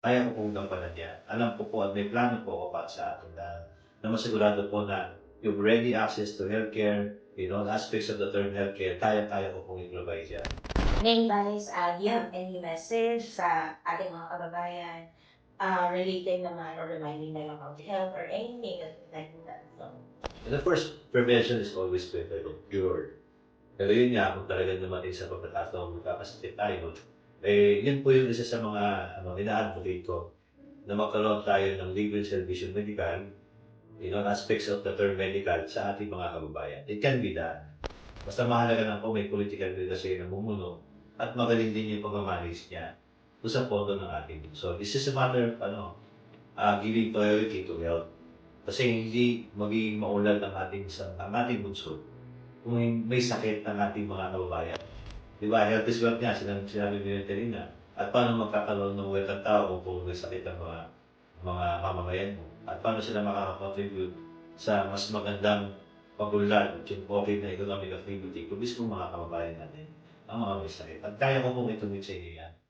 kaya ko pong gampanan yan. Alam ko po at may plano po ako para sa atin na masigurado po na yung ready access to healthcare, in all aspects of the term healthcare, kaya-kaya ko pong i-provide yan. Ngayon guys, do you have any message sa ating mga kababayan related naman or reminding them about health or anything that like that? So, And the first, prevention is always better than cure. Pero yun nga, kung talagang dumating sa pagkakataon magkakasakit tayo, yun po yung isa sa mga ina-advocate ko na magkaroon tayo ng libre servisyo medical, aspects of the term medical sa ating mga kababayan. It can be done. Basta mahalaga lang po may political leadership na bumuno at magaling din yung pag-manage niya doon sa pondo ng ating. So this is a matter of giving priority to health. Kasi hindi magiging maulad ang ating bunso kung may sakit ng ating mga kababayan. Di ba, health is wealth nga, sinabi ni Veterina. At paano magkakaroon ng wealth ang tao kung may sakit ang mga mamamayan mo? At paano sila makakakontribute sa mas magandang pag-unlad at yung okay na economic activity kung mismo mga kababayan natin ang mga may sakit. At kaya ko pong ituloy sa inyo yan.